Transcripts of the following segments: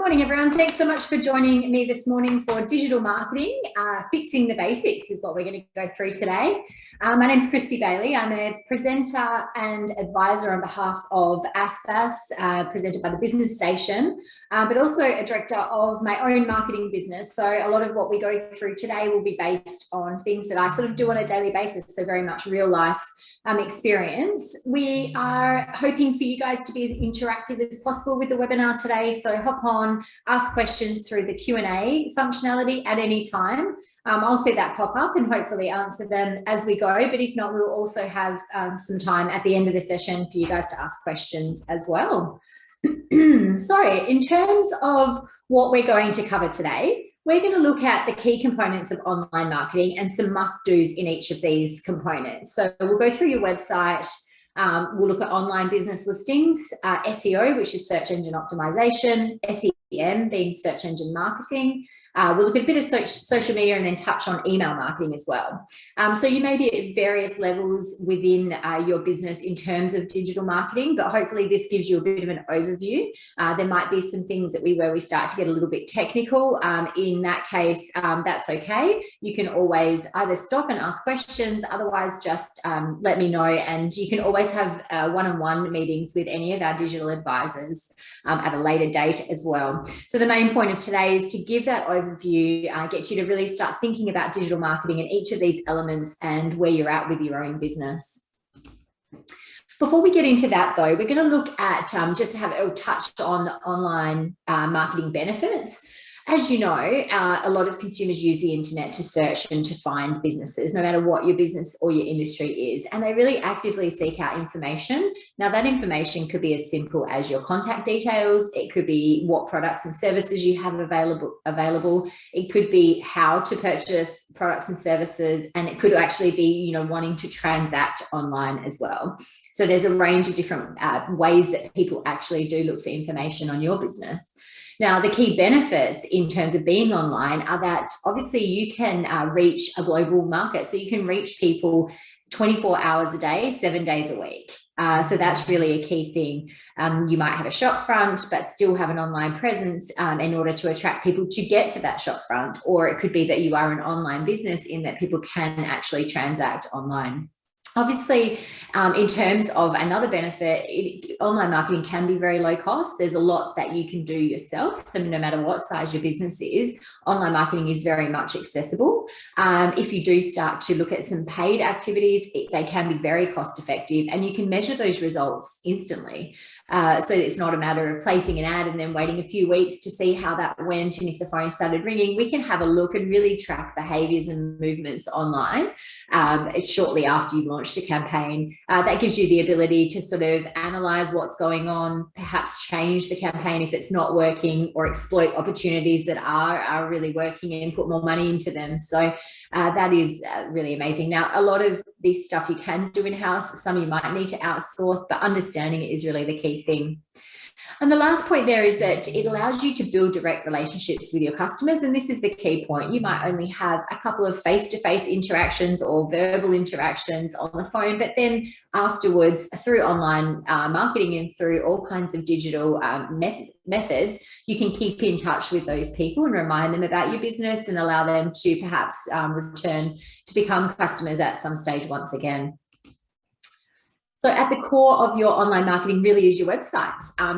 morning, everyone. Thanks so much for joining me this morning for digital marketing. Fixing the basics is what we're going to go through today. My name's Kristy Bailey. I'm a presenter and advisor on behalf of ASBAS, presented by the Business Station, but also a director of my own marketing business. So a lot of what we go through today will be based on things that I sort of do on a daily basis, so very much real life experience. We are hoping for you guys to be as interactive as possible with the webinar today. So hop on, ask questions through the Q&A functionality at any time. I'll see that pop up and hopefully answer them as we go. But if not, we'll also have some time at the end of the session for you guys to ask questions as well. So in terms of what we're going to cover today, we're going to look at the key components of online marketing and some must-dos in each of these components. So we'll go through your website. We'll look at online business listings, SEO, which is search engine optimization, SEM being search engine marketing. We'll look at a bit of social media and then touch on email marketing as well. So you may be at various levels within your business in terms of digital marketing, but hopefully this gives you a bit of an overview. There might be some things where we start to get a little bit technical. In that case, that's okay. You can always either stop and ask questions, otherwise just let me know, and you can always have one-on-one meetings with any of our digital advisors at a later date as well. So the main point of today is to give that overview, get you to really start thinking about digital marketing and each of these elements and where you're at with your own business. Before we get into that though, we're going to look at just to have a touch on the online marketing benefits. As you know, a lot of consumers use the internet to search and to find businesses, no matter what your business or your industry is, and they really actively seek out information. Now, that information could be as simple as your contact details. It could be what products and services you have available. It could be how to purchase products and services, and it could actually be, wanting to transact online as well. So there's a range of different ways that people actually do look for information on your business. Now, the key benefits in terms of being online are that obviously you can reach a global market. So you can reach people 24 hours a day, 7 days a week. So that's really a key thing. You might have a shop front, but still have an online presence in order to attract people to get to that shop front. Or it could be that you are an online business in that people can actually transact online. Obviously, in terms of another benefit, online marketing can be very low cost. There's a lot that you can do yourself. So no matter what size your business is, online marketing is very much accessible. If you do start to look at some paid activities, they can be very cost effective and you can measure those results instantly. So it's not a matter of placing an ad and then waiting a few weeks to see how that went and if the phone started ringing. We can have a look and really track behaviours and movements online shortly after you've launched a campaign. That gives you the ability to sort of analyse what's going on, perhaps change the campaign if it's not working, or exploit opportunities that are really working and put more money into them. So that is really amazing. Now, a lot of this stuff you can do in-house. Some you might need to outsource, but understanding it is really the key thing. And the last point there is that it allows you to build direct relationships with your customers. And this is the key point. You might only have a couple of face-to-face interactions or verbal interactions on the phone, but then afterwards through online marketing and through all kinds of digital methods, you can keep in touch with those people and remind them about your business and allow them to perhaps return to become customers at some stage once again. So at the core of your online marketing really is your website.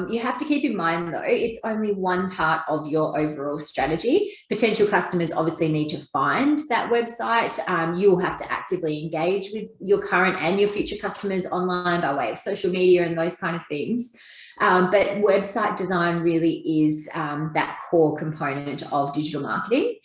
You have to keep in mind though, it's only one part of your overall strategy. Potential customers obviously need to find that website. You'll have to actively engage with your current and your future customers online by way of social media and those kind of things. But website design really is that core component of digital marketing.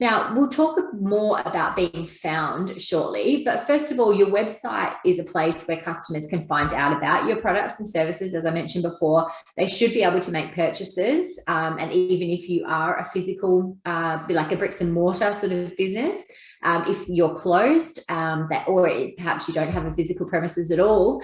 Now, we'll talk more about being found shortly, but first of all, your website is a place where customers can find out about your products and services. As I mentioned before, they should be able to make purchases. And even if you are a physical, like a bricks and mortar sort of business, if you're closed, or perhaps you don't have a physical premises at all,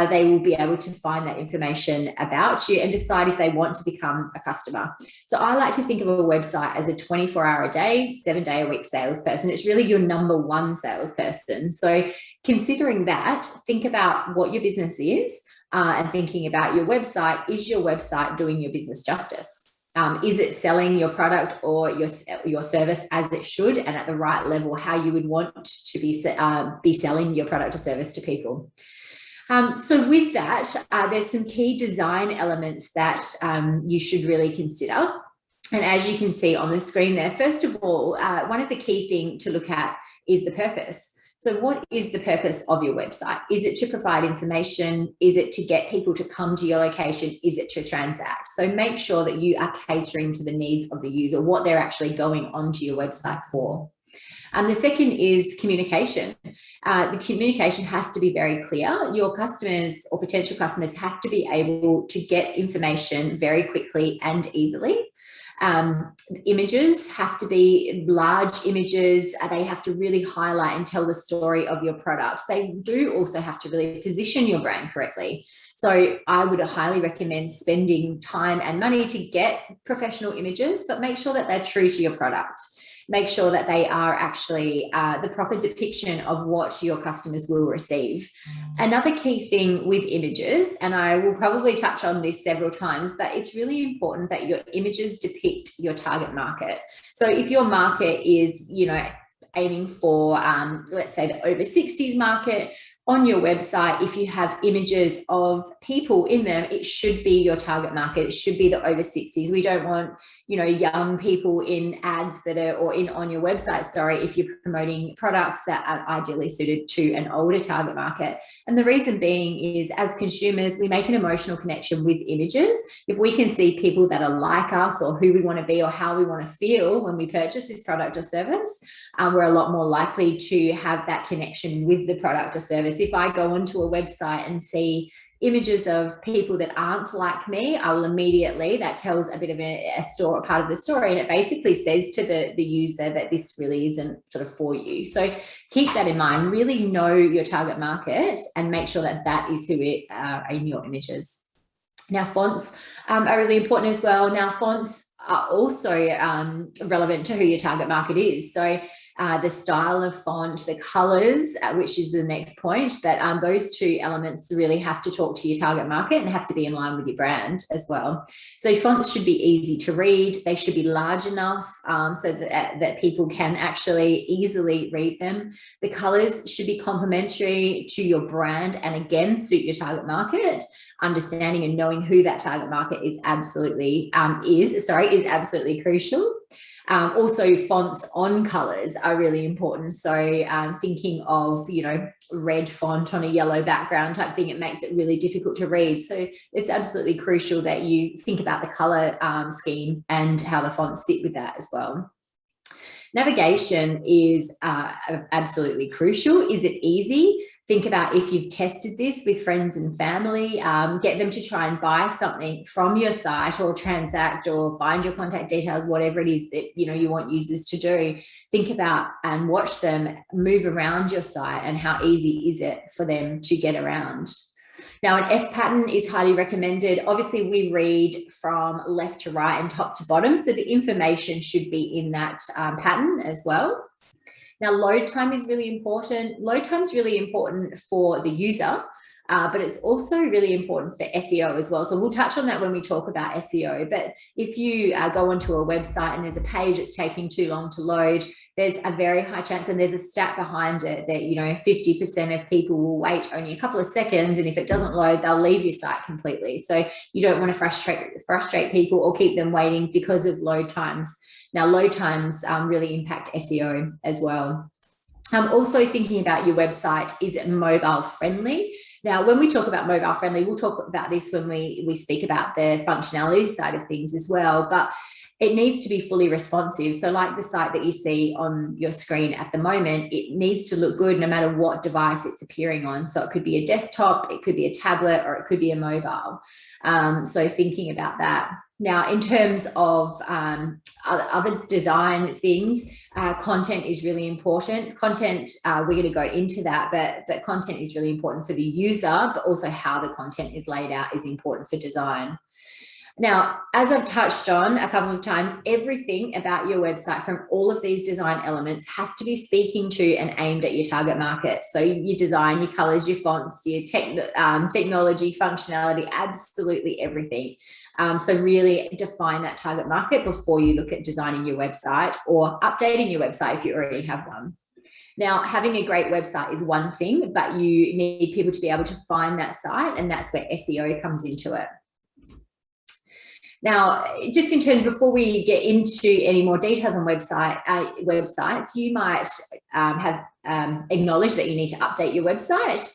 they will be able to find that information about you and decide if they want to become a customer. So I like to think of a website as a 24-hour-a-day, 7-day-a-week salesperson. It's really your number one salesperson. So considering that, think about what your business is and thinking about your website. Is your website doing your business justice? Is it selling your product or your service as it should and at the right level, how you would want to be selling your product or service to people? So with that, there's some key design elements that you should really consider. And as you can see on the screen there, first of all, one of the key things to look at is the purpose. So what is the purpose of your website? Is it to provide information? Is it to get people to come to your location? Is it to transact? So make sure that you are catering to the needs of the user, what they're actually going onto your website for. The second is communication. The communication has to be very clear. Your customers or potential customers have to be able to get information very quickly and easily. Images have to be large images. They have to really highlight and tell the story of your product. They do also have to really position your brand correctly. So I would highly recommend spending time and money to get professional images, but make sure that they're true to your product. Make sure that they are actually the proper depiction of what your customers will receive. Another key thing with images, and I will probably touch on this several times, but it's really important that your images depict your target market. So if your market is, aiming for, let's say, the over 60s market, on your website, if you have images of people in them, it should be your target market. It should be the over 60s. We don't want, young people in ads that are, or on your website, sorry, if you're promoting products that are ideally suited to an older target market. And the reason being is, as consumers, we make an emotional connection with images. If we can see people that are like us or who we want to be or how we want to feel when we purchase this product or service, we're a lot more likely to have that connection with the product or service. If I go onto a website and see images of people that aren't like me, I will immediately, that tells a bit of a part of the story, and it basically says to the user that this really isn't sort of for you. So keep that in mind, really know your target market and make sure that that is who are in your images. Now, fonts are really important as well. Now, fonts are also relevant to who your target market is. So the style of font, the colors, which is the next point, but those two elements really have to talk to your target market and have to be in line with your brand as well. So fonts should be easy to read. They should be large enough so that people can actually easily read them. The colors should be complementary to your brand and again suit your target market. Understanding and knowing who that target market is absolutely crucial. Also, fonts on colors are really important. So thinking of, red font on a yellow background type thing, it makes it really difficult to read. So it's absolutely crucial that you think about the color scheme and how the fonts sit with that as well. Navigation is absolutely crucial. Is it easy? Think about if you've tested this with friends and family, get them to try and buy something from your site or transact or find your contact details, whatever it is that you want users to do. Think about and watch them move around your site and how easy is it for them to get around. Now, an F pattern is highly recommended. Obviously, we read from left to right and top to bottom, so the information should be in that pattern as well. Now, load time is really important. Load time is really important for the user, but it's also really important for SEO as well. So we'll touch on that when we talk about SEO. But if you go onto a website and there's a page that's taking too long to load, there's a very high chance, and there's a stat behind it, that 50% of people will wait only a couple of seconds, and if it doesn't load, they'll leave your site completely. So you don't want to frustrate people or keep them waiting because of load times. Now, load times really impact SEO as well. Also thinking about your website, is it mobile friendly? Now, when we talk about mobile friendly, we'll talk about this when we speak about the functionality side of things as well, but it needs to be fully responsive. So like the site that you see on your screen at the moment, it needs to look good no matter what device it's appearing on. So it could be a desktop, it could be a tablet, or it could be a mobile. So thinking about that. Now, in terms of other design things, content is really important. Content, we're going to go into that, but content is really important for the user, but also how the content is laid out is important for design. Now, as I've touched on a couple of times, everything about your website from all of these design elements has to be speaking to and aimed at your target market. So your design, your colors, your fonts, your technology, functionality, absolutely everything. So really define that target market before you look at designing your website or updating your website if you already have one. Now, having a great website is one thing, but you need people to be able to find that site, and that's where SEO comes into it. Now, just in terms, before we get into any more details on websites, you might have acknowledged that you need to update your website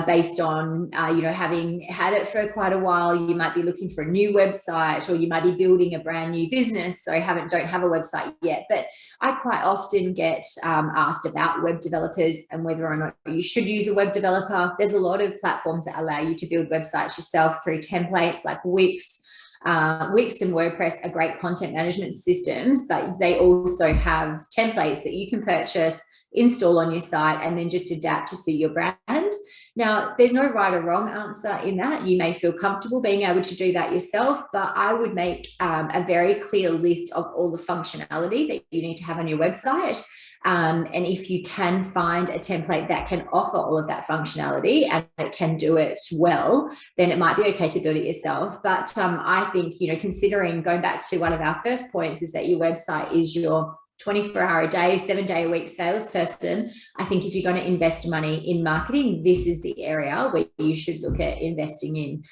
based on, having had it for quite a while. You might be looking for a new website, or you might be building a brand new business, so don't have a website yet. But I quite often get asked about web developers and whether or not you should use a web developer. There's a lot of platforms that allow you to build websites yourself through templates like Wix. Wix and WordPress are great content management systems, but they also have templates that you can purchase, install on your site, and then just adapt to suit your brand. Now, there's no right or wrong answer in that. You may feel comfortable being able to do that yourself, but I would make a very clear list of all the functionality that you need to have on your website. And if you can find a template that can offer all of that functionality and it can do it well, then it might be okay to build it yourself. But I think, considering, going back to one of our first points, is that your website is your 24-hour-a-day, 7-day-a-week salesperson. I think if you're going to invest money in marketing, this is the area where you should look at investing in.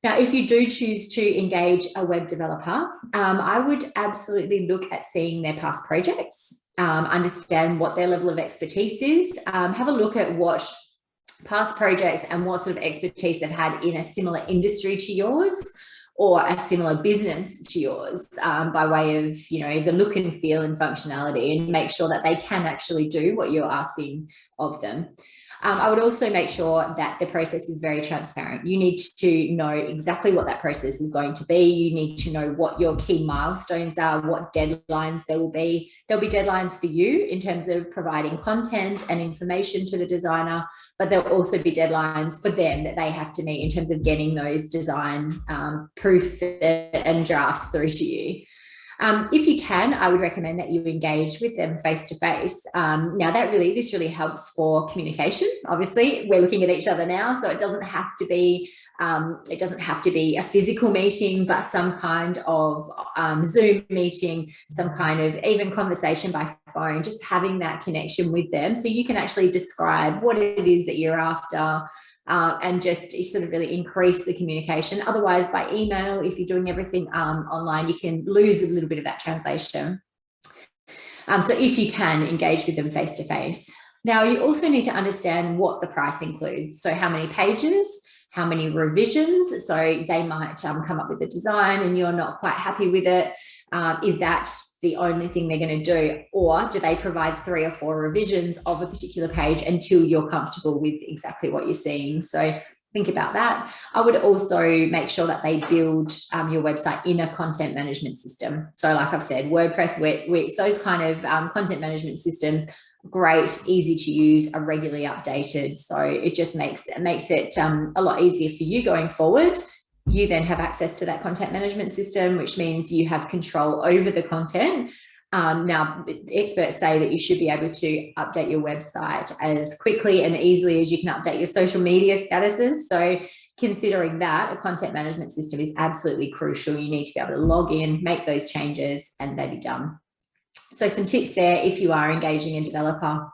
Now, if you do choose to engage a web developer, I would absolutely look at seeing their past projects. Understand what their level of expertise is, have a look at what past projects and what sort of expertise they've had in a similar industry to yours or a similar business to yours, by way of, the look and feel and functionality, and make sure that they can actually do what you're asking of them. I would also make sure that the process is very transparent. You need to know exactly what that process is going to be. You need to know what your key milestones are, what deadlines there will be. There'll be deadlines for you in terms of providing content and information to the designer, but there'll also be deadlines for them that they have to meet in terms of getting those design proofs and drafts through to you. If you can, I would recommend that you engage with them face to face. Now, this really helps for communication. Obviously, we're looking at each other now, so it doesn't have to be a physical meeting, but some kind of Zoom meeting, some kind of even conversation by phone. Just having that connection with them, so you can actually describe what it is that you're after. And just sort of really increase the communication. Otherwise, by email, if you're doing everything online, you can lose a little bit of that translation. So if you can, engage with them face to face. Now, you also need to understand what the price includes. So how many pages, how many revisions. So they might come up with a design and you're not quite happy with it. Is that the only thing they're going to do, or do they provide 3 or 4 revisions of a particular page until you're comfortable with exactly what you're seeing? So think about that. I would also make sure that they build your website in a content management system. So like I've said, WordPress, Wix, those kind of content management systems, great, easy to use, are regularly updated. So it just makes it a lot easier for you going forward. You then have access to that content management system, which means you have control over the content. Now, experts say that you should be able to update your website as quickly and easily as you can update your social media statuses. So considering that, a content management system is absolutely crucial. You need to be able to log in, make those changes, and they'll be done. So some tips there if you are engaging a developer.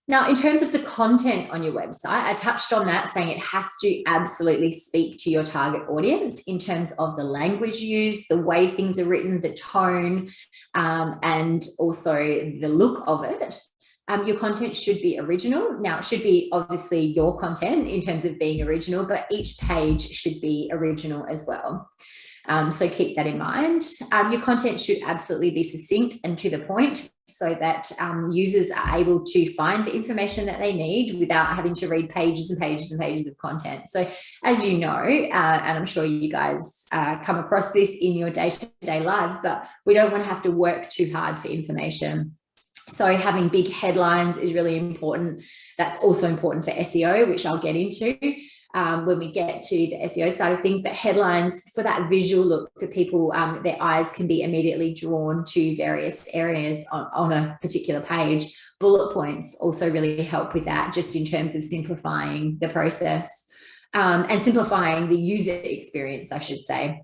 Now, in terms of the content on your website, I touched on that, saying it has to absolutely speak to your target audience in terms of the language used, the way things are written, the tone, and also the look of it. Your content should be original. Now, it should be obviously your content in terms of being original, but each page should be original as well. So keep that in mind. Your content should absolutely be succinct and to the point, so that users are able to find the information that they need without having to read pages and pages and pages of content. So as you know, and I'm sure you guys come across this in your day-to-day lives, but we don't want to have to work too hard for information. So having big headlines is really important. That's also important for SEO, which I'll get into. when we get to the SEO side of things. But headlines, for that visual look, for people, their eyes can be immediately drawn to various areas on a particular page. Bullet points also really help with that, just in terms of simplifying the process and simplifying the user experience, I should say.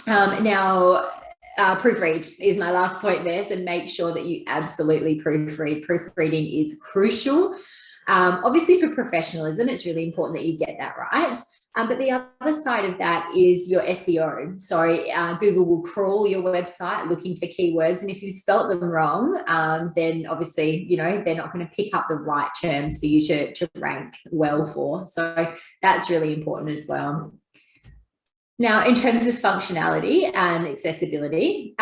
Now, proofread is my last point there, so make sure that you absolutely proofread. Proofreading is crucial. Obviously, for professionalism, it's really important that you get that right. But the other side of that is your SEO. So Google will crawl your website looking for keywords, and if you spelt them wrong, then obviously, you know, they're not going to pick up the right terms for you to rank well for. So that's really important as well. Now, in terms of functionality and accessibility,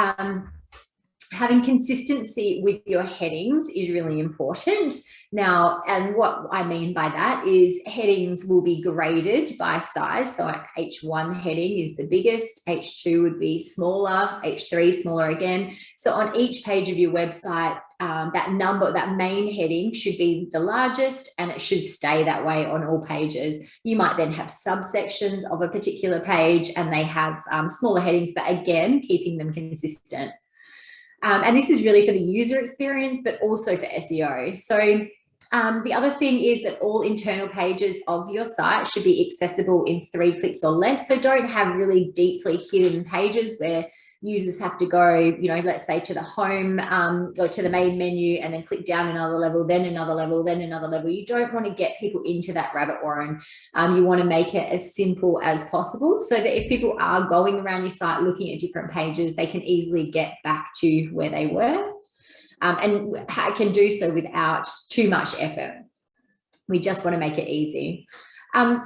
having consistency with your headings is really important. Now, and what I mean by that is headings will be graded by size. So H1 heading is the biggest, H2 would be smaller, H3 smaller again. So on each page of your website, that main heading should be the largest, and it should stay that way on all pages. You might then have subsections of a particular page and they have smaller headings, but again, keeping them consistent. And this is really for the user experience, but also for SEO. So the other thing is that all internal pages of your site should be accessible in 3 clicks or less. So don't have really deeply hidden pages where users have to go, you know, let's say to the home or to the main menu and then click down another level, then another level, then another level. You don't want to get people into that rabbit warren. You want to make it as simple as possible so that if people are going around your site looking at different pages, they can easily get back to where they were. And can do so without too much effort. We just want to make it easy.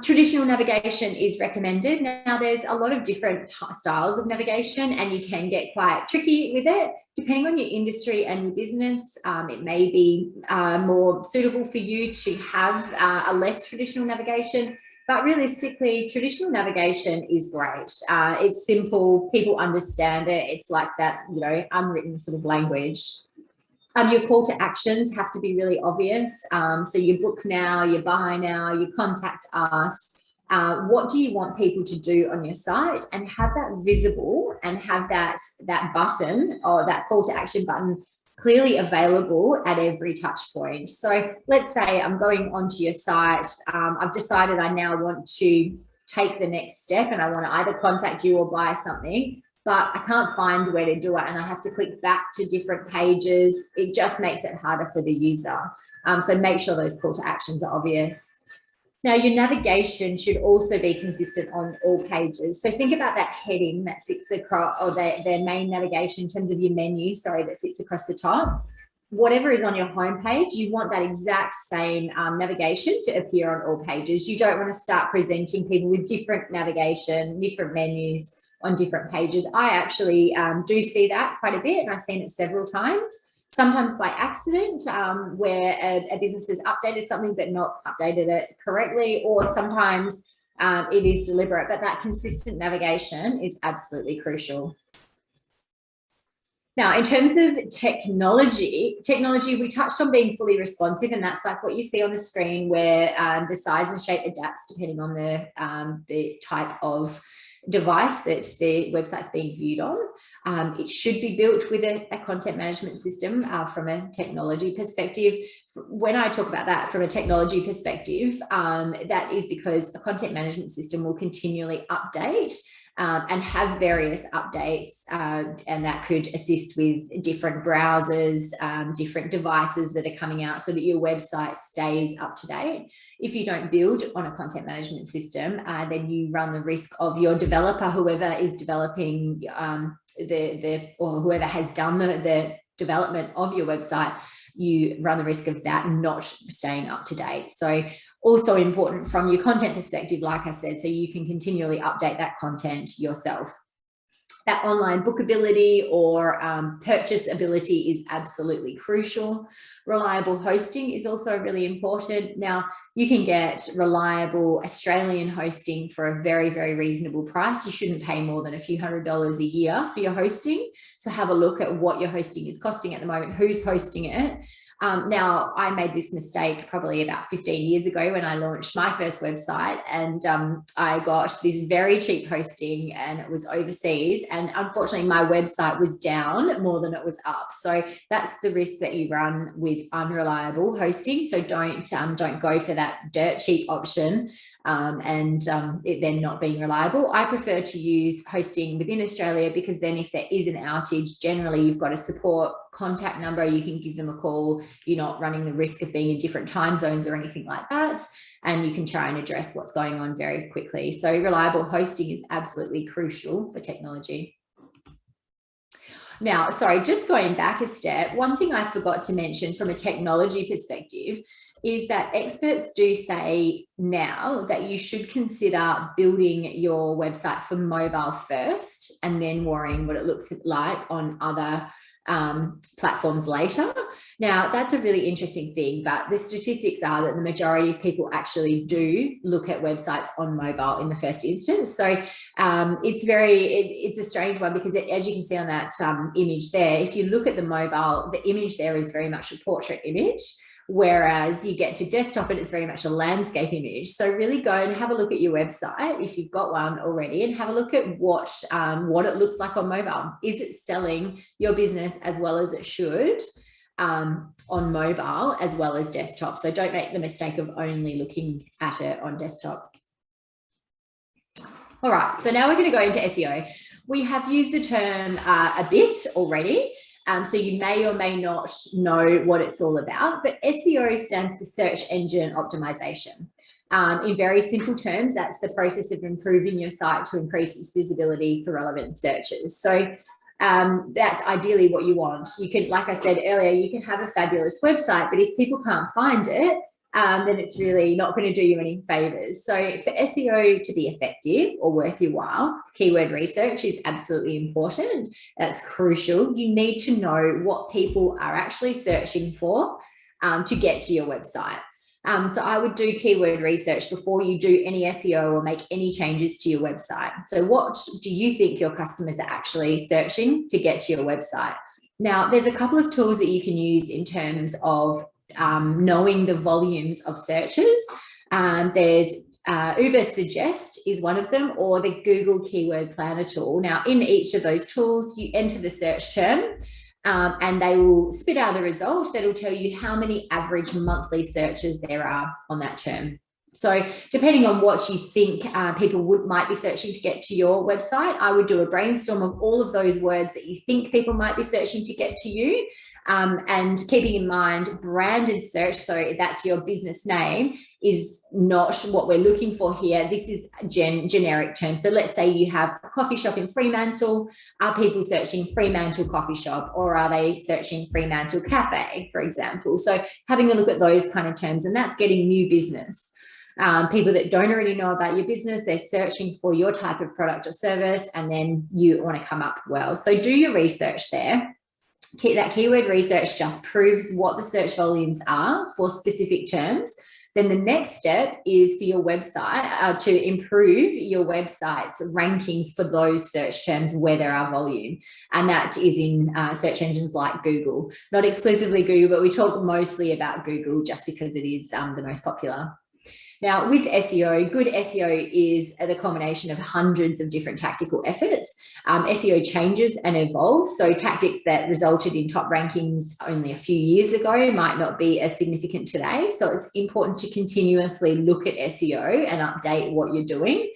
Traditional navigation is recommended. Now, there's a lot of different styles of navigation, and you can get quite tricky with it. Depending on your industry and your business, it may be more suitable for you to have a less traditional navigation. But realistically, traditional navigation is great. It's simple. People understand it. It's like that, you know, unwritten sort of language. Your call to actions have to be really obvious. So you book now, you buy now, you contact us. What do you want people to do on your site? And have that visible, and have that button or that call to action button clearly available at every touch point. So let's say I'm going onto your site. I've decided I now want to take the next step and I want to either contact you or buy something, but I can't find where to do it and I have to click back to different pages. It just makes it harder for the user. So make sure those call to actions are obvious. Now, your navigation should also be consistent on all pages. So think about that heading that sits across, or their main navigation in terms of your menu, that sits across the top. Whatever is on your homepage, you want that exact same navigation to appear on all pages. You don't want to start presenting people with different navigation, different menus on different pages. I actually do see that quite a bit, and I've seen it several times. Sometimes by accident, where a business has updated something but not updated it correctly, or sometimes it is deliberate, but that consistent navigation is absolutely crucial. Now, in terms of technology, we touched on being fully responsive, and that's like what you see on the screen, where the size and shape adapts depending on the type of device that the website's being viewed on. It should be built with a content management system from a technology perspective. When I talk about that from a technology perspective, that is because a content management system will continually update and have various updates, and that could assist with different browsers, different devices that are coming out, so that your website stays up to date. If you don't build on a content management system, then you run the risk of your developer, whoever is developing or whoever has done the development of your website, you run the risk of that not staying up to date. So also important from your content perspective, like I said, so you can continually update that content yourself. That online bookability or purchase ability is absolutely crucial. Reliable hosting is also really important. Now, you can get reliable Australian hosting for a very, very reasonable price. You shouldn't pay more than a few $100s a year for your hosting. So have a look at what your hosting is costing at the moment, who's hosting it. Now, I made this mistake probably about 15 years ago when I launched my first website, and I got this very cheap hosting, and it was overseas, and unfortunately my website was down more than it was up. So that's the risk that you run with unreliable hosting. So don't go for that dirt cheap option it then not being reliable. I prefer to use hosting within Australia, because then if there is an outage, generally you've got a support contact number, you can give them a call, you're not running the risk of being in different time zones or anything like that, and you can try and address what's going on very quickly. So reliable hosting is absolutely crucial for technology. Now, sorry, just going back a step, one thing I forgot to mention from a technology perspective is that experts do say now that you should consider building your website for mobile first and then worrying what it looks like on other platforms later. Now, that's a really interesting thing, but the statistics are that the majority of people actually do look at websites on mobile in the first instance. So it's a strange one, because as you can see on that image there, if you look at the mobile, the image there is very much a portrait image, whereas you get to desktop and it's very much a landscape image. So really go and have a look at your website if you've got one already, and have a look at what it looks like on mobile. Is it selling your business as well as it should on mobile as well as desktop? So don't make the mistake of only looking at it on desktop. All right, so now we're going to go into SEO. We have used the term a bit already. So you may or may not know what it's all about, but SEO stands for search engine optimization. In very simple terms, that's the process of improving your site to increase its visibility for relevant searches. So that's ideally what you want. You can, like I said earlier, you can have a fabulous website, but if people can't find it, then it's really not going to do you any favors. So for SEO to be effective or worth your while, keyword research is absolutely important. That's crucial. You need to know what people are actually searching for to get to your website. So I would do keyword research before you do any SEO or make any changes to your website. So what do you think your customers are actually searching to get to your website? Now, there's a couple of tools that you can use in terms of knowing the volumes of searches. There's Ubersuggest is one of them, or the Google Keyword Planner tool. Now, in each of those tools, you enter the search term and they will spit out a result that will tell you how many average monthly searches there are on that term. So depending on what you think people might be searching to get to your website, I would do a brainstorm of all of those words that you think people might be searching to get to you. And keeping in mind, branded search, so that's your business name, is not what we're looking for here. This is generic terms. So let's say you have a coffee shop in Fremantle. Are people searching Fremantle coffee shop, or are they searching Fremantle cafe, for example? So having a look at those kind of terms, and that's getting new business. People that don't already know about your business, they're searching for your type of product or service, and then you want to come up well. So do your research there. That keyword research just proves what the search volumes are for specific terms. Then the next step is for your website to improve your website's rankings for those search terms where there are volume. And that is in search engines like Google. Not exclusively Google, but we talk mostly about Google just because it is the most popular. Now, with SEO, good SEO is the combination of hundreds of different tactical efforts. SEO changes and evolves, so tactics that resulted in top rankings only a few years ago might not be as significant today. So it's important to continuously look at SEO and update what you're doing.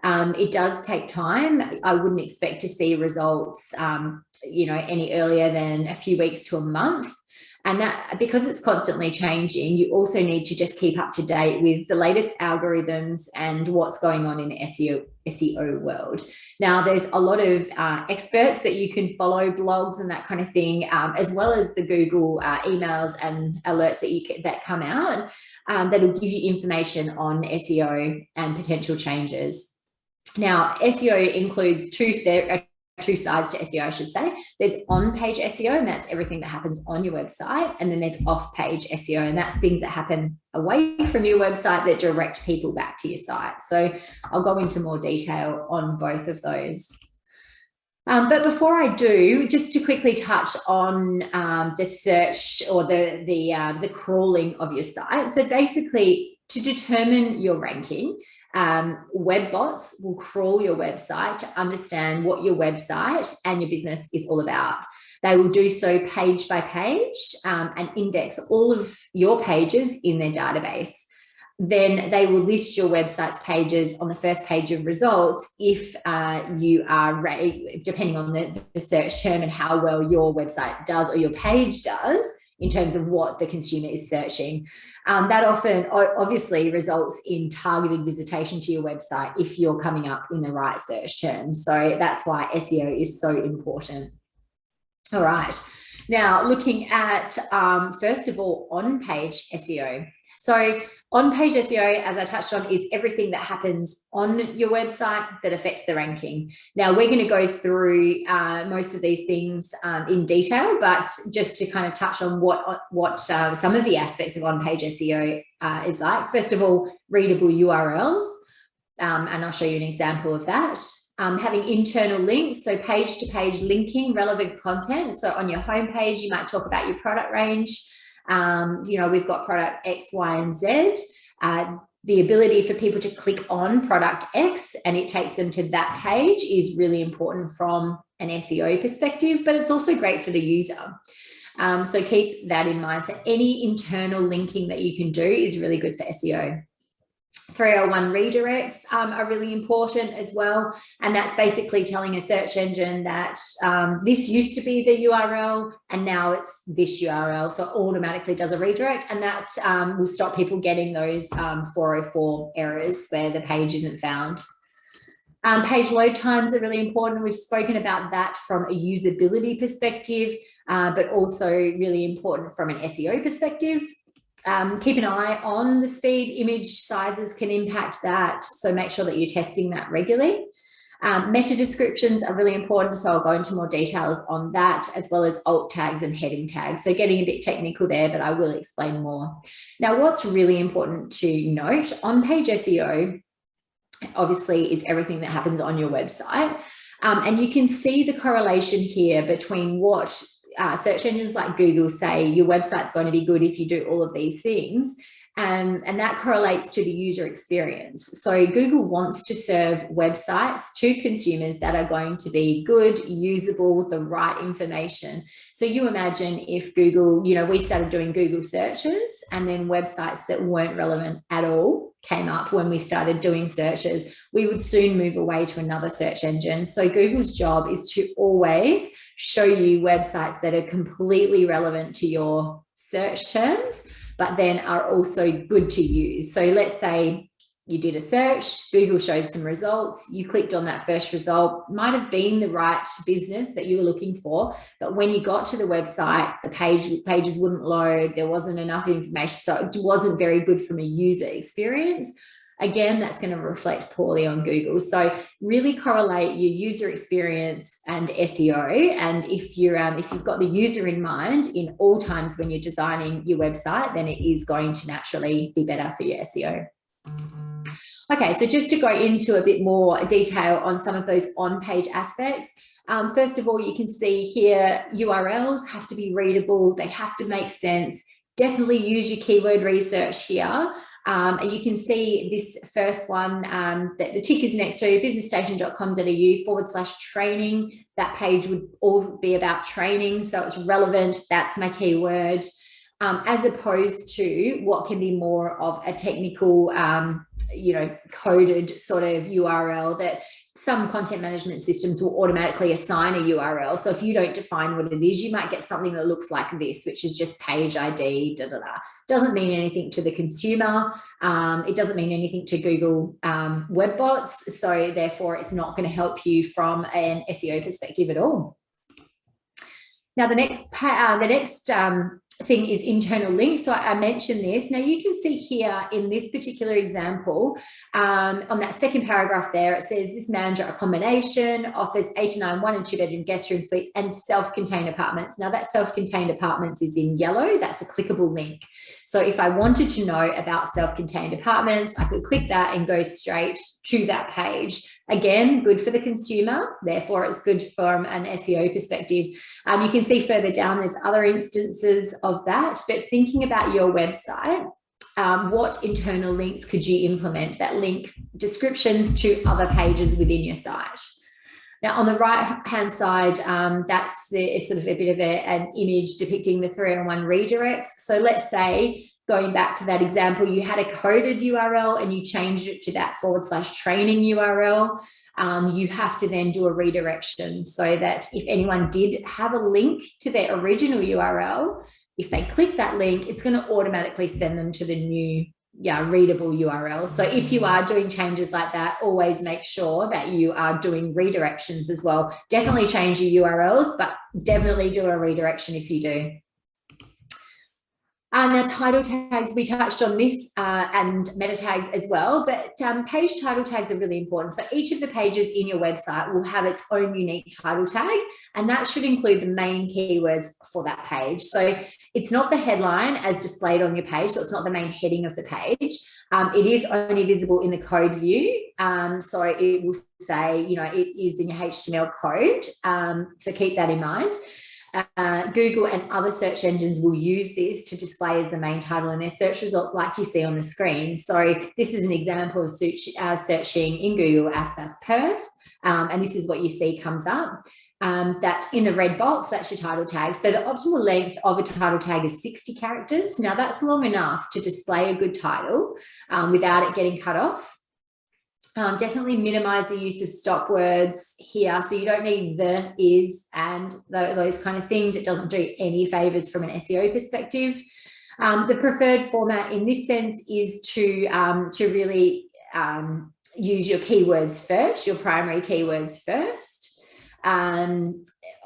It does take time. I wouldn't expect to see results, any earlier than a few weeks to a month. And that, because it's constantly changing, you also need to just keep up to date with the latest algorithms and what's going on in the SEO world. Now, there's a lot of experts that you can follow, blogs and that kind of thing, as well as the Google emails and alerts that come out that'll give you information on SEO and potential changes. Now, SEO includes two sides to SEO, I should say. There's on-page SEO, and that's everything that happens on your website. And then there's off-page SEO, and that's things that happen away from your website that direct people back to your site. So I'll go into more detail on both of those. But before I do, just to quickly touch on the search or the crawling of your site. So basically, to determine your ranking, web bots will crawl your website to understand what your website and your business is all about. They will do so page by page and index all of your pages in their database. Then they will list your website's pages on the first page of results if you are, depending on the search term and how well your website does or your page does in terms of what the consumer is searching. That often obviously results in targeted visitation to your website if you're coming up in the right search terms. So that's why SEO is so important. All right. Now, looking at, first of all, on-page SEO. So on-page SEO, as I touched on, is everything that happens on your website that affects the ranking. Now, we're going to go through most of these things in detail, but just to kind of touch on what some of the aspects of on-page SEO is like. First of all, readable URLs, and I'll show you an example of that. Having internal links, so page-to-page linking relevant content. So on your homepage, you might talk about your product range. We've got product X, Y, and Z. The ability for people to click on product X and it takes them to that page is really important from an SEO perspective, but it's also great for the user. So keep that in mind. So any internal linking that you can do is really good for SEO. 301 redirects are really important as well, and that's basically telling a search engine that this used to be the URL and now it's this URL, so it automatically does a redirect, and that will stop people getting those 404 errors where the page isn't found. Page load times are really important. We've spoken about that from a usability perspective, but also really important from an SEO perspective. Keep an eye on the speed. Image sizes can impact that, so make sure that you're testing that regularly. Meta descriptions are really important, so I'll go into more details on that, as well as alt tags and heading tags. So getting a bit technical there, but I will explain more. Now, what's really important to note, on-page SEO obviously is everything that happens on your website, and you can see the correlation here between what search engines like Google say your website's going to be good if you do all of these things, and that correlates to the user experience. So Google wants to serve websites to consumers that are going to be good, usable, the right information. So you imagine if Google, we started doing Google searches and then websites that weren't relevant at all came up when we started doing searches, we would soon move away to another search engine. So Google's job is to always show you websites that are completely relevant to your search terms, but then are also good to use. So let's say you did a search, Google showed some results, you clicked on that first result, might have been the right business that you were looking for, but when you got to the website, the pages wouldn't load, there wasn't enough information, so it wasn't very good from a user experience. Again, that's going to reflect poorly on Google. So really correlate your user experience and SEO. And if you've got the user in mind in all times when you're designing your website, then it is going to naturally be better for your SEO. Okay, so just to go into a bit more detail on some of those on-page aspects. First of all, you can see here URLs have to be readable. They have to make sense. Definitely use your keyword research here. And you can see this first one, that the tick is next to businessstation.com.au/training. That page would all be about training, so it's relevant. That's my keyword, as opposed to what can be more of a technical, coded sort of URL that some content management systems will automatically assign a URL. So if you don't define what it is, you might get something that looks like this, which is just page ID, Doesn't mean anything to the consumer. It doesn't mean anything to Google web bots. So therefore, it's not going to help you from an SEO perspective at all. Now, the next thing is internal links. So I mentioned this. Now you can see here in this particular example, on that second paragraph there, it says this manager accommodation offers 89 1- and 2-bedroom guest room suites and self-contained apartments. Now that self-contained apartments is in yellow. That's a clickable link. So if I wanted to know about self-contained apartments, I could click that and go straight to that page Again, good for the consumer, therefore it's good from an SEO perspective. You can see further down, there's other instances of that, but thinking about your website, what internal links could you implement that link descriptions to other pages within your site? Now, on the right-hand side, that's sort of a bit of an image depicting the 3-on-1 redirects. So let's say, going back to that example, you had a coded URL and you changed it to that /training URL. You have to then do a redirection so that if anyone did have a link to their original URL, if they click that link, it's going to automatically send them to the new readable URL. So if you are doing changes like that, always make sure that you are doing redirections as well. Definitely change your URLs, but definitely do a redirection if you do. Now, title tags, we touched on this and meta tags as well, but page title tags are really important. So each of the pages in your website will have its own unique title tag, and that should include the main keywords for that page. So it's not the headline as displayed on your page, so it's not the main heading of the page. It is only visible in the code view. So it will say, it is in your HTML code. So keep that in mind. Google and other search engines will use this to display as the main title in their search results, like you see on the screen. So this is an example of searching in Google ASBAS Perth, and this is what you see comes up. That in the red box, that's your title tag. So the optimal length of a title tag is 60 characters. Now that's long enough to display a good title without it getting cut off. Definitely minimize the use of stop words here. So you don't need the, is, and those kind of things. It doesn't do any favors from an SEO perspective. The preferred format in this sense is to really use your keywords first, your primary keywords first.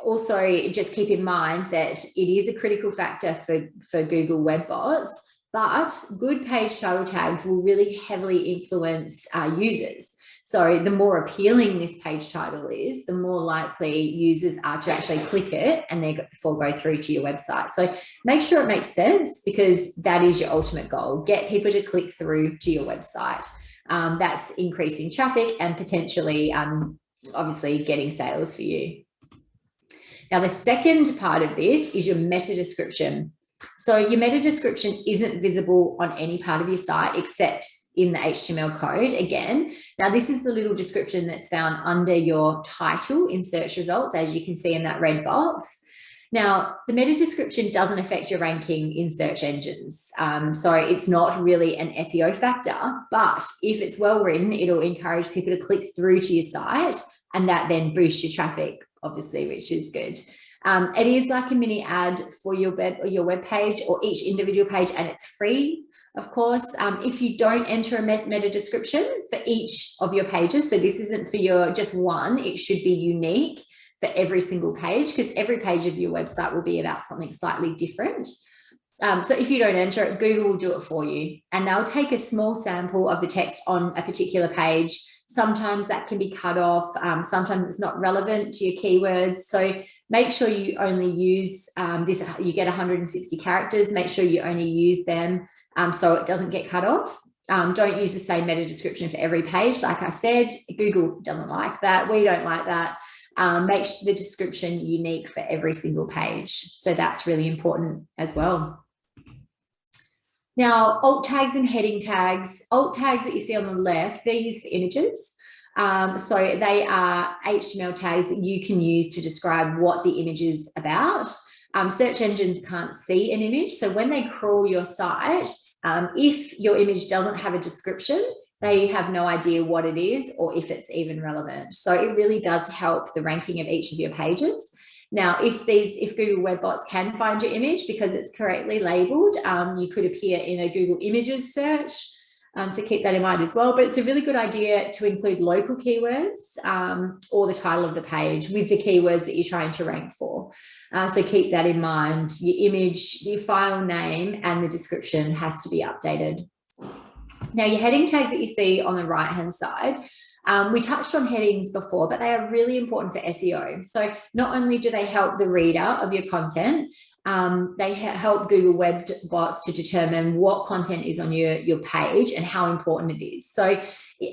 Also, just keep in mind that it is a critical factor for Google web bots, but good page title tags will really heavily influence users. So the more appealing this page title is, the more likely users are to actually click it and therefore go through to your website. So make sure it makes sense, because that is your ultimate goal. Get people to click through to your website. That's increasing traffic and potentially, obviously, getting sales for you. Now, the second part of this is your meta description. So your meta description isn't visible on any part of your site except in the HTML code again. Now, this is the little description that's found under your title in search results, as you can see in that red box. Now, the meta description doesn't affect your ranking in search engines. So it's not really an SEO factor, but if it's well written, it'll encourage people to click through to your site, and that then boosts your traffic, obviously, which is good. It is like a mini ad for your web page or each individual page, and it's free, of course. If you don't enter a meta description for each of your pages, so this isn't for your just one, it should be unique for every single page, because every page of your website will be about something slightly different. So if you don't enter it, Google will do it for you, and they'll take a small sample of the text on a particular page. Sometimes that can be cut off. Sometimes it's not relevant to your keywords. So make sure you only use this. You get 160 characters. Make sure you only use them so it doesn't get cut off. Don't use the same meta description for every page. Like I said, Google doesn't like that. We don't like that. Make the description unique for every single page. So that's really important as well. Now, alt tags and heading tags. Alt tags that you see on the left, they're used for images. So they are HTML tags that you can use to describe what the image is about. Search engines can't see an image. So when they crawl your site, if your image doesn't have a description, they have no idea what it is or if it's even relevant. So it really does help the ranking of each of your pages. Now, if Google web bots can find your image because it's correctly labeled, you could appear in a Google Images search. So keep that in mind as well. But it's a really good idea to include local keywords or the title of the page with the keywords that you're trying to rank for. So keep that in mind. Your image, your file name, and the description has to be updated. Now, your heading tags that you see on the right-hand side, We touched on headings before, but they are really important for SEO. So not only do they help the reader of your content, they help Google web bots to determine what content is on your page and how important it is. So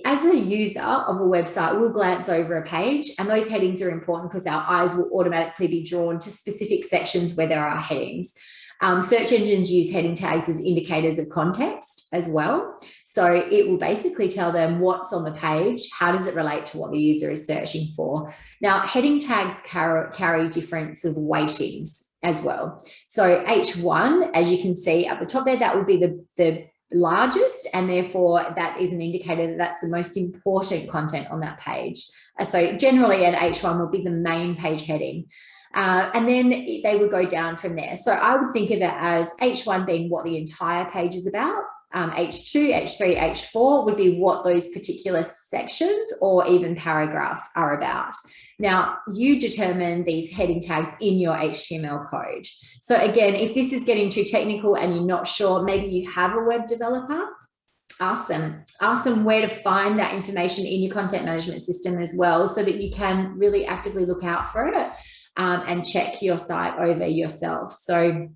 as a user of a website, we'll glance over a page, and those headings are important because our eyes will automatically be drawn to specific sections where there are headings. Search engines use heading tags as indicators of context as well. So it will basically tell them what's on the page, how does it relate to what the user is searching for. Now, heading tags carry different sort of weightings as well. So H1, as you can see at the top there, that will be the largest, and therefore that is an indicator that that's the most important content on that page. So generally an H1 will be the main page heading. And then they would go down from there. So I would think of it as H1 being what the entire page is about. H2, H3, H4 would be what those particular sections or even paragraphs are about. Now, you determine these heading tags in your HTML code. So again, if this is getting too technical and you're not sure, maybe you have a web developer, ask them where to find that information in your content management system as well, so that you can really actively look out for it and check your site over yourself. So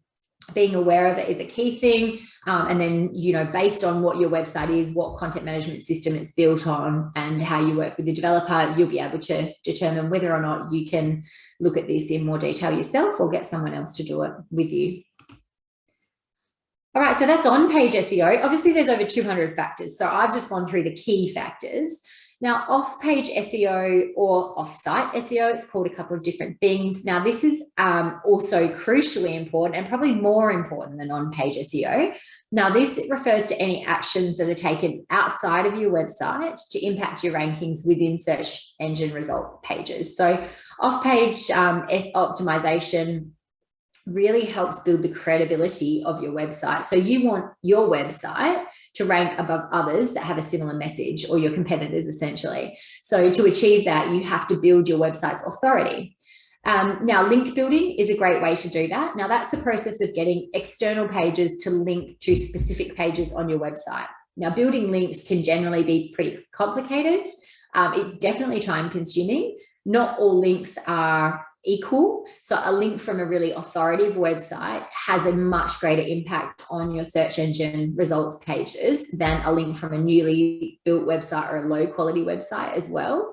being aware of it is a key thing. And then, based on what your website is, what content management system it's built on, and how you work with the developer, you'll be able to determine whether or not you can look at this in more detail yourself or get someone else to do it with you. All right, so that's on-page SEO. Obviously, there's over 200 factors. So I've just gone through the key factors. Now, off-page SEO or off-site SEO, it's called a couple of different things. Now, this is also crucially important and probably more important than on-page SEO. Now, this refers to any actions that are taken outside of your website to impact your rankings within search engine result pages. So off-page optimization really helps build the credibility of your website. So you want your website to rank above others that have a similar message, or your competitors essentially. So to achieve that, you have to build your website's authority. Now, link building is a great way to do that. Now, that's the process of getting external pages to link to specific pages on your website. Now, building links can generally be pretty complicated. It's definitely time consuming. Not all links are equal. So a link from a really authoritative website has a much greater impact on your search engine results pages than a link from a newly built website or a low quality website as well.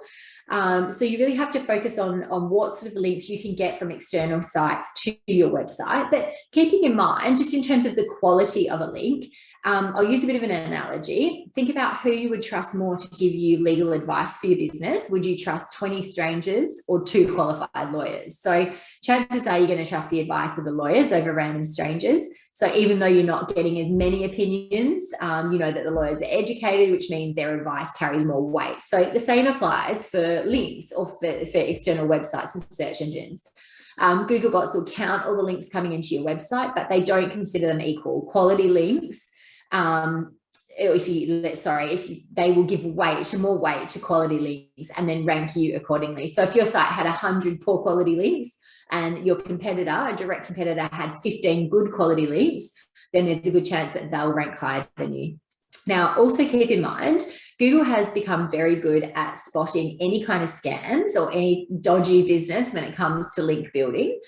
So you really have to focus on what sort of links you can get from external sites to your website. But keeping in mind, just in terms of the quality of a link, I'll use a bit of an analogy. Think about who you would trust more to give you legal advice for your business. Would you trust 20 strangers or 2 qualified lawyers? So chances are you're going to trust the advice of the lawyers over random strangers. So even though you're not getting as many opinions, you know that the lawyers are educated, which means their advice carries more weight. So the same applies for links or for external websites and search engines. Google bots will count all the links coming into your website, but they don't consider them equal. Quality links, they will give more weight to quality links and then rank you accordingly. So if your site had 100 poor quality links and your competitor, a direct competitor, had 15 good quality links, then there's a good chance that they'll rank higher than you. Now, also keep in mind, Google has become very good at spotting any kind of scams or any dodgy business when it comes to link building.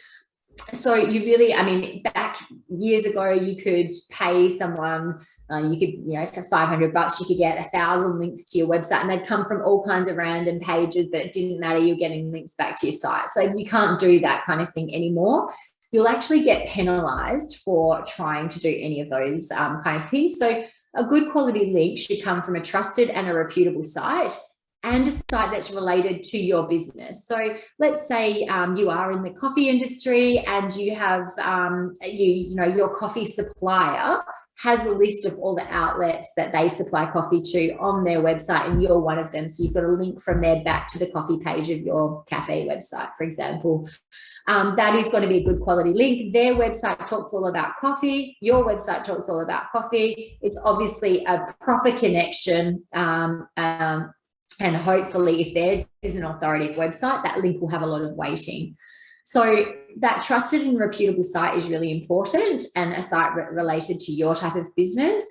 So you really, back years ago, you could pay someone, for $500, you could get 1,000 links to your website, and they'd come from all kinds of random pages, but it didn't matter, you're getting links back to your site. So you can't do that kind of thing anymore. You'll actually get penalized for trying to do any of those kind of things. So a good quality link should come from a trusted and a reputable site, and a site that's related to your business. So let's say you are in the coffee industry and you have, your coffee supplier has a list of all the outlets that they supply coffee to on their website, and you're one of them. So you've got a link from there back to the coffee page of your cafe website, for example. That is going to be a good quality link. Their website talks all about coffee. Your website talks all about coffee. It's obviously a proper connection. And hopefully, if theirs is an authoritative website, that link will have a lot of weighting. So that trusted and reputable site is really important, and a site related to your type of business.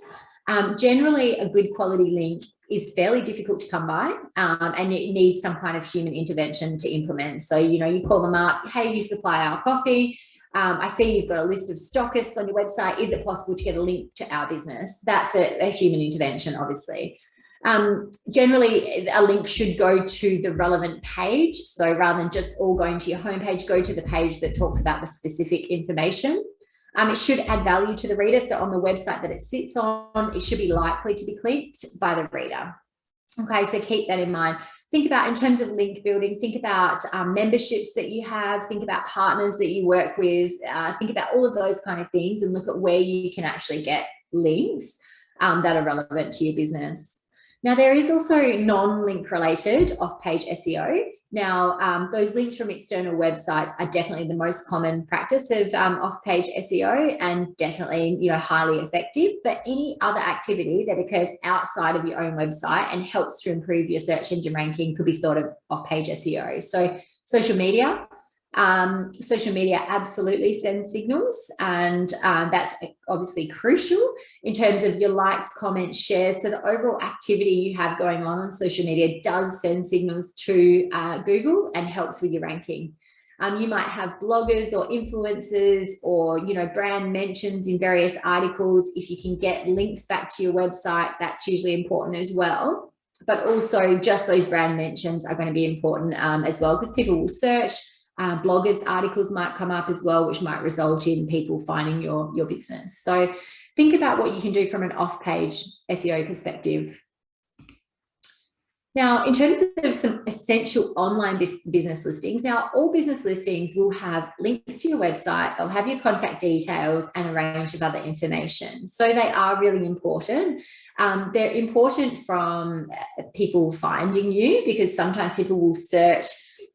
Generally, a good quality link is fairly difficult to come by, and it needs some kind of human intervention to implement. So, you know, you call them up, hey, you supply our coffee. I see you've got a list of stockists on your website. Is it possible to get a link to our business? That's a human intervention, obviously. Generally, a link should go to the relevant page. So rather than just all going to your homepage, go to the page that talks about the specific information. It should add value to the reader. So on the website that it sits on, it should be likely to be clicked by the reader. Okay, so keep that in mind. Think about, in terms of link building, think about memberships that you have, think about partners that you work with, think about all of those kind of things, and look at where you can actually get links that are relevant to your business. Now, there is also non-link related off-page SEO. Now, those links from external websites are definitely the most common practice of off-page SEO, and definitely, you know, highly effective. But any other activity that occurs outside of your own website and helps to improve your search engine ranking could be thought of off-page SEO. So social media. Social media absolutely sends signals, and that's obviously crucial in terms of your likes, comments, shares. So the overall activity you have going on social media does send signals to Google and helps with your ranking. You might have bloggers or influencers or, you know, brand mentions in various articles. If you can get links back to your website, that's usually important as well. But also just those brand mentions are going to be important as well, because people will search. Bloggers' articles might come up as well, which might result in people finding your business. So think about what you can do from an off-page SEO perspective. Now, in terms of some essential online business listings, now all business listings will have links to your website, they'll have your contact details and a range of other information. So they are really important. They're important from people finding you, because sometimes people will search,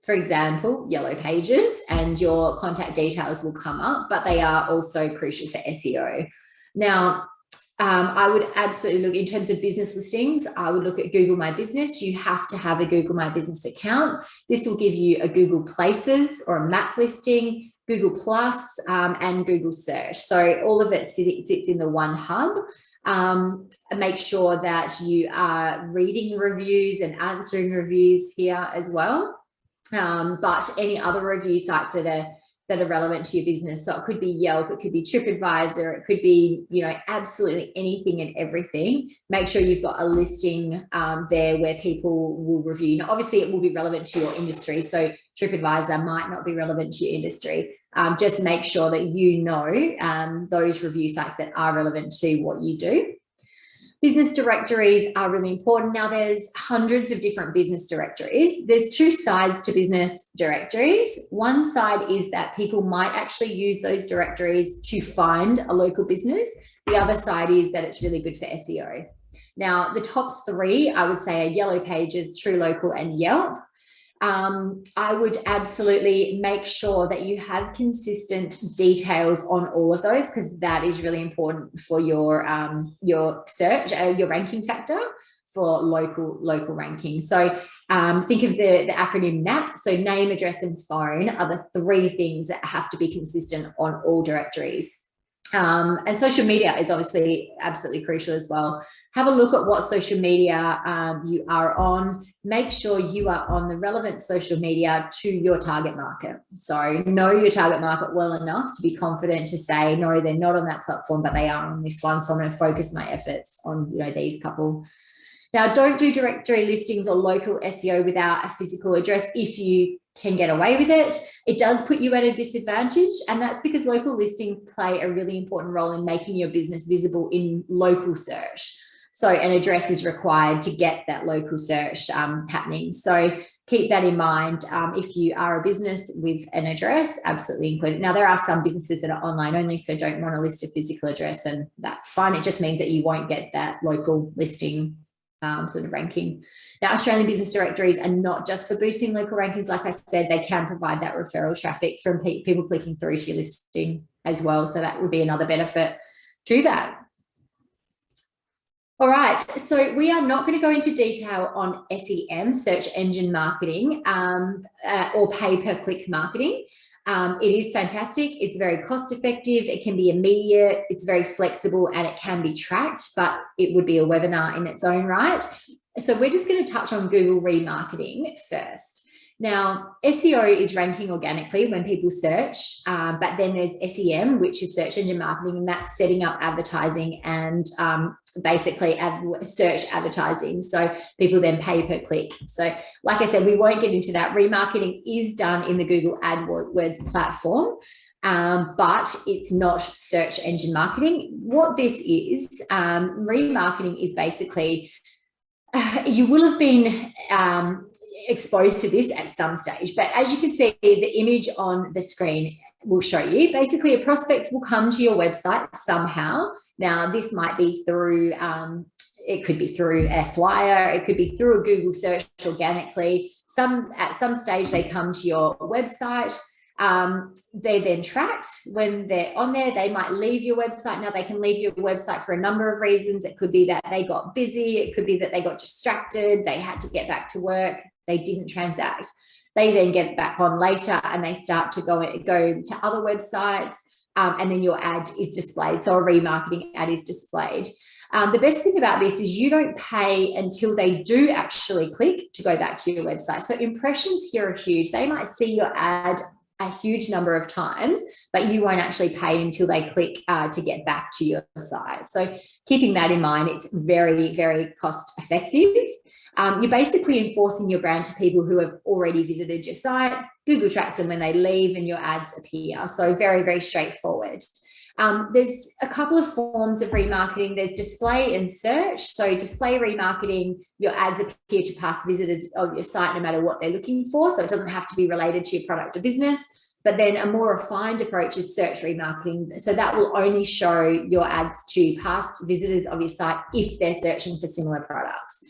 for example, yellow pages, and your contact details will come up, but they are also crucial for SEO. Now, I would absolutely look, in terms of business listings, I would look at Google My Business. You have to have a Google My Business account. This will give you a Google Places or a map listing, Google Plus, and Google Search. So all of it sits in the one hub. Make sure that you are reading reviews and answering reviews here as well. But any other review sites that are relevant to your business. So it could be Yelp, it could be TripAdvisor, it could be, you know, absolutely anything and everything. Make sure you've got a listing there where people will review. Now, obviously, it will be relevant to your industry. So TripAdvisor might not be relevant to your industry. Just make sure that you know those review sites that are relevant to what you do. Business directories are really important. Now, there's hundreds of different business directories. There's two sides to business directories. One side is that people might actually use those directories to find a local business. The other side is that it's really good for SEO. Now, the top three, I would say, are Yellow Pages, True Local, and Yelp. I would absolutely make sure that you have consistent details on all of those, because that is really important for your search, your ranking factor for local ranking. So think of the acronym NAP. So name, address, and phone are the three things that have to be consistent on all directories. And social media is obviously absolutely crucial as well. Have a look at what social media you are on. Make sure you are on the relevant social media to your target market. So know your target market well enough to be confident to say, no, they're not on that platform, but they are on this one. So I'm going to focus my efforts on, you know, these couple. Now, don't do directory listings or local SEO without a physical address if you can get away with it. It does put you at a disadvantage, and that's because local listings play a really important role in making your business visible in local search. So an address is required to get that local search happening. So keep that in mind. If you are a business with an address, absolutely include it. Now, there are some businesses that are online only, so don't want to list a physical address, and that's fine. It just means that you won't get that local listing sort of ranking. Now, Australian business directories are not just for boosting local rankings. Like I said, they can provide that referral traffic from people clicking through to your listing as well. So that would be another benefit to that. All right, so we are not going to go into detail on SEM, search engine marketing, or pay-per-click marketing. It is fantastic. It's very cost effective. It can be immediate. It's very flexible, and it can be tracked, but it would be a webinar in its own right. So we're just going to touch on Google remarketing first. Now, SEO is ranking organically when people search, but then there's SEM, which is search engine marketing, and that's setting up advertising and basically search advertising. So people then pay per click. So like I said, we won't get into that. Remarketing is done in the Google AdWords platform, but it's not search engine marketing. What this is, remarketing is basically, you will have been exposed to this at some stage, but as you can see, the image on the screen will show you basically a prospect will come to your website somehow. Now this might be through it could be through a flyer, it could be through a Google search organically. At some stage they come to your website. They're then tracked. When they're on there, they might leave your website. Now they can leave your website for a number of reasons. It could be that they got busy, it could be that they got distracted, they had to get back to work, they didn't transact. They then get back on later and they start to go to other websites, and then your ad is displayed. So a remarketing ad is displayed. The best thing about this is you don't pay until they do actually click to go back to your website. So impressions here are huge. They might see your ad a huge number of times, but you won't actually pay until they click to get back to your site. So keeping that in mind, it's very, very cost effective. You're basically enforcing your brand to people who have already visited your site. Google tracks them when they leave and your ads appear. So very, very straightforward. There's a couple of forms of remarketing. There's display and search. So display remarketing, your ads appear to past visitors of your site no matter what they're looking for. So it doesn't have to be related to your product or business. But then a more refined approach is search remarketing. So that will only show your ads to past visitors of your site if they're searching for similar products.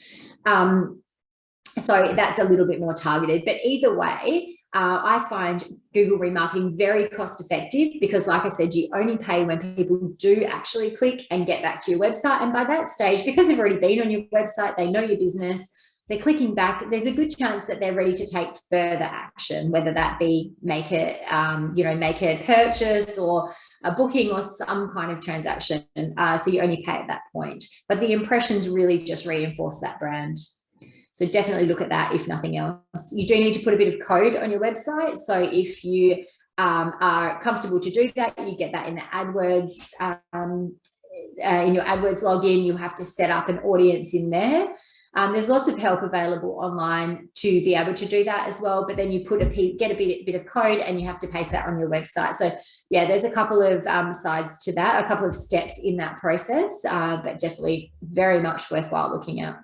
So that's a little bit more targeted. But either way, I find Google remarketing very cost effective because, like I said, you only pay when people do actually click and get back to your website. And by that stage, because they've already been on your website, they know your business, they're clicking back, there's a good chance that they're ready to take further action, whether that be make a purchase or a booking or some kind of transaction. So you only pay at that point. But the impressions really just reinforce that brand. So definitely look at that if nothing else. You do need to put a bit of code on your website. So if you are comfortable to do that, you get that in the AdWords, in your AdWords login. You have to set up an audience in there. There's lots of help available online to be able to do that as well. But then you get a bit of code and you have to paste that on your website. So yeah, there's a couple of sides to that, a couple of steps in that process, but definitely very much worthwhile looking at.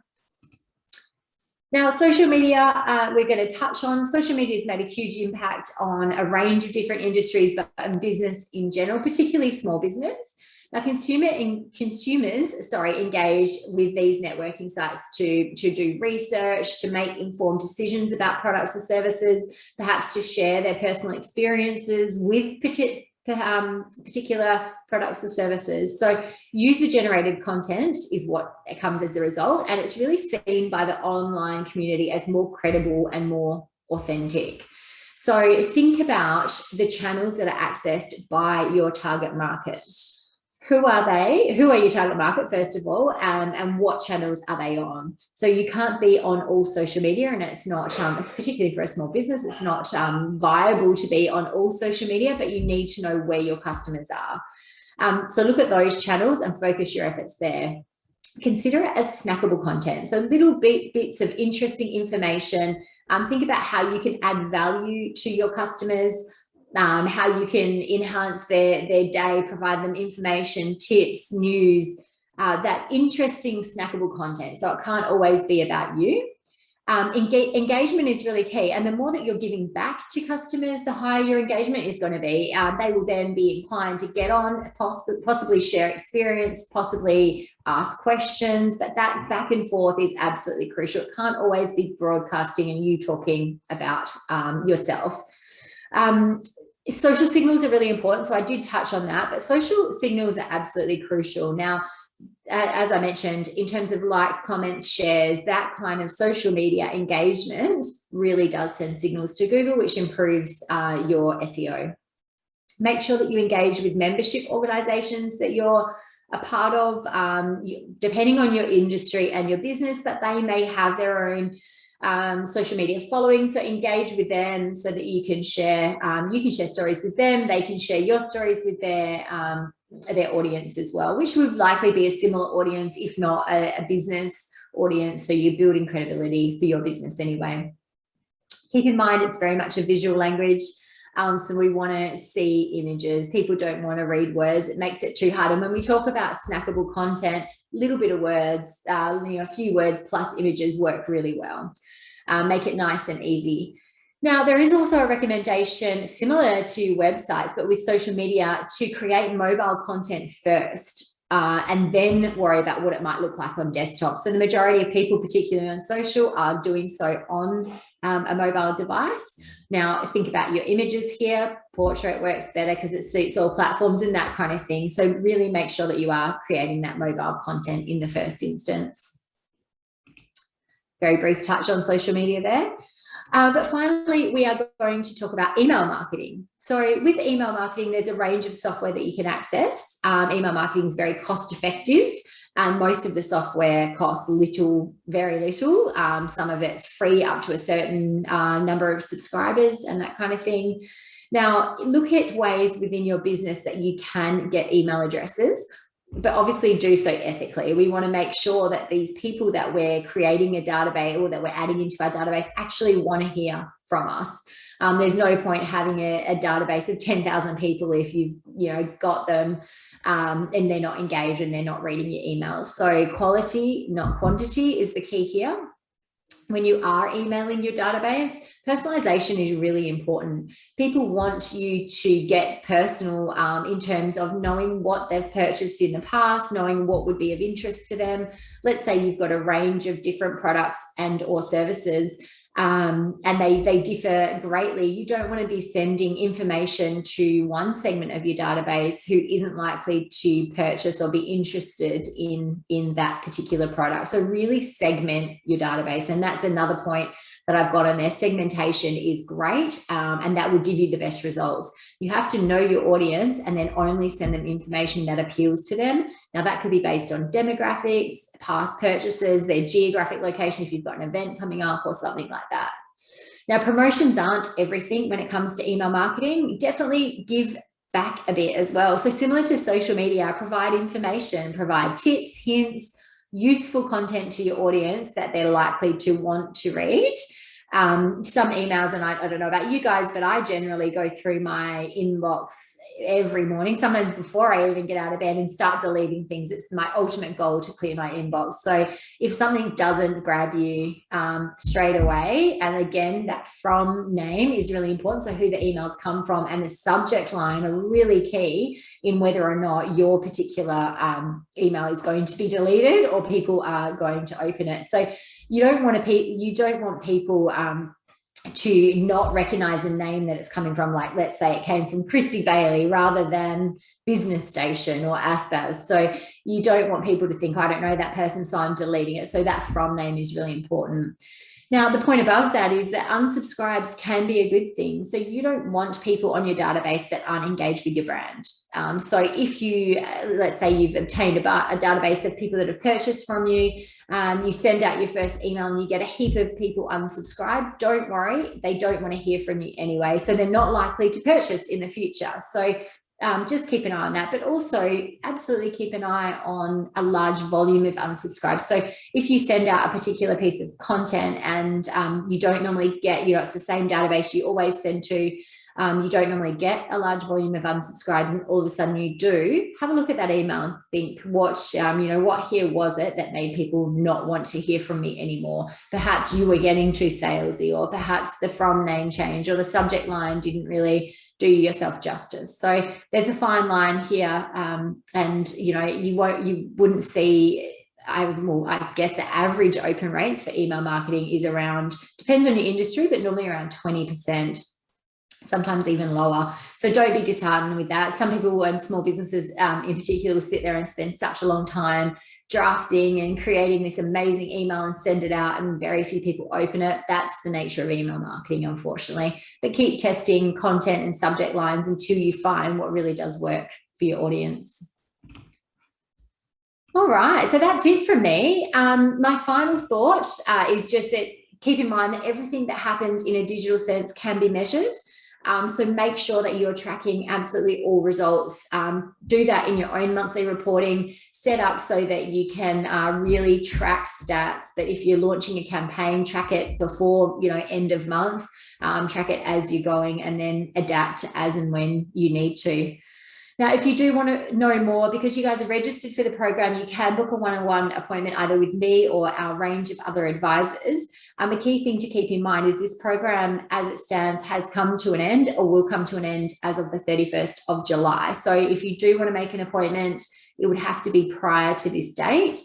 Now, social media, we're going to touch on. Social media has made a huge impact on a range of different industries, but business in general, particularly small business. Now, consumers engage with these networking sites to do research, to make informed decisions about products or services, perhaps to share their personal experiences with particular products or services. So user-generated content is what comes as a result, and it's really seen by the online community as more credible and more authentic. So think about the channels that are accessed by your target markets. Who are they? Who are your target market, first of all, and what channels are they on? So you can't be on all social media, and it's not, particularly for a small business, it's not viable to be on all social media, but you need to know where your customers are. So look at those channels and focus your efforts there. Consider it as snackable content. So little bits of interesting information. Think about how you can add value to your customers, how you can enhance their day, provide them information, tips, news, that interesting snackable content. So it can't always be about you. Engagement is really key. And the more that you're giving back to customers, the higher your engagement is going to be. They will then be inclined to get on, possibly share experience, possibly ask questions, but that back and forth is absolutely crucial. It can't always be broadcasting and you talking about yourself. Social signals are really important. So I did touch on that, but social signals are absolutely crucial. Now, as I mentioned, in terms of likes, comments, shares, that kind of social media engagement really does send signals to Google, which improves your SEO. Make sure that you engage with membership organizations that you're a part of, depending on your industry and your business, but they may have their own social media following. So engage with them so that you can share stories with them. They can share your stories with their audience as well, which would likely be a similar audience, if not a business audience. So you're building credibility for your business anyway. Keep in mind, it's very much a visual language. So we want to see images. People don't want to read words. It makes it too hard. And when we talk about snackable content, little bit of words, a few words plus images work really well. Make it nice and easy. Now, there is also a recommendation similar to websites, but with social media, to create mobile content first. And then worry about what it might look like on desktop. So the majority of people, particularly on social, are doing so on a mobile device. Now, think about your images here. Portrait works better because it suits all platforms and that kind of thing. So really make sure that you are creating that mobile content in the first instance. Very brief touch on social media there. But finally, we are going to talk about email marketing. So with email marketing, there's a range of software that you can access. Email marketing is very cost effective, and most of the software costs very little. Some of it's free up to a certain number of subscribers and that kind of thing. Now, look at ways within your business that you can get email addresses, but obviously do so ethically. We want to make sure that these people that we're creating a database or that we're adding into our database actually want to hear from us. There's no point having a database of 10,000 people if you've got them and they're not engaged and they're not reading your emails. So quality, not quantity, is the key here. When you are emailing your database, personalization is really important. People want you to get personal in terms of knowing what they've purchased in the past, knowing what would be of interest to them. Let's say you've got a range of different products and or services, and they differ greatly. You don't want to be sending information to one segment of your database who isn't likely to purchase or be interested in that particular product. So really segment your database. And that's another point that I've got on there. Segmentation is great, and that will give you the best results. You have to know your audience and then only send them information that appeals to them. Now, that could be based on demographics, past purchases, their geographic location, if you've got an event coming up or something like that. Now, promotions aren't everything when it comes to email marketing. Definitely give back a bit as well. So similar to social media, provide information, provide tips, hints, useful content to your audience that they're likely to want to read. Some emails, and I don't know about you guys, but I generally go through my inbox every morning, sometimes before I even get out of bed, and start deleting things. It's my ultimate goal to clear my inbox. So if something doesn't grab you straight away, and again, that from name is really important. So who the emails come from and the subject line are really key in whether or not your particular email is going to be deleted or people are going to open it. So you don't want people to not recognize the name that it's coming from. Like, let's say it came from Kristy Bailey rather than Business Station or ASBAS. So you don't want people to think, I don't know that person, so I'm deleting it. So that from name is really important. Now, the point above that is that unsubscribes can be a good thing. So you don't want people on your database that aren't engaged with your brand. So if you, let's say you've obtained a database of people that have purchased from you, you send out your first email and you get a heap of people unsubscribed, don't worry, they don't want to hear from you anyway. So they're not likely to purchase in the future. So just keep an eye on that, but also absolutely keep an eye on a large volume of unsubscribes. So if you send out a particular piece of content and you don't normally get, it's the same database you always send to, you don't normally get a large volume of unsubscribes, and all of a sudden you do, have a look at that email and think, what here was it that made people not want to hear from me anymore? Perhaps you were getting too salesy, or perhaps the from name change or the subject line didn't really do yourself justice. So there's a fine line here, and you wouldn't see. I guess the average open rates for email marketing is around, depends on your industry, but normally around 20%. Sometimes even lower. So don't be disheartened with that. Some people and small businesses in particular will sit there and spend such a long time drafting and creating this amazing email and send it out, and very few people open it. That's the nature of email marketing, unfortunately. But keep testing content and subject lines until you find what really does work for your audience. All right, so that's it from me. My final thought is just that keep in mind that everything that happens in a digital sense can be measured. So make sure that you're tracking absolutely all results. Do that in your own monthly reporting, set up so that you can really track stats. But if you're launching a campaign, track it before, end of month, track it as you're going, and then adapt as and when you need to. Now, if you do want to know more, because you guys are registered for the program, you can book a one-on-one appointment either with me or our range of other advisors. The key thing to keep in mind is this program, as it stands, has come to an end or will come to an end as of the 31st of July. So if you do want to make an appointment, it would have to be prior to this date.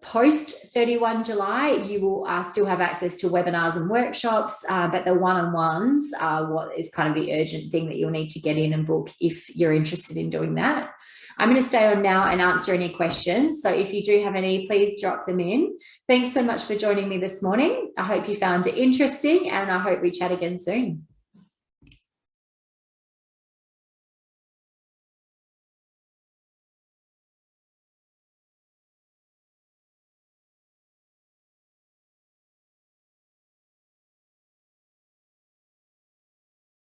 Post 31 July, you will still have access to webinars and workshops, but the one-on-ones are what is kind of the urgent thing that you'll need to get in and book if you're interested in doing that. I'm going to stay on now and answer any questions. So if you do have any, please drop them in. Thanks so much for joining me this morning. I hope you found it interesting, and I hope we chat again soon.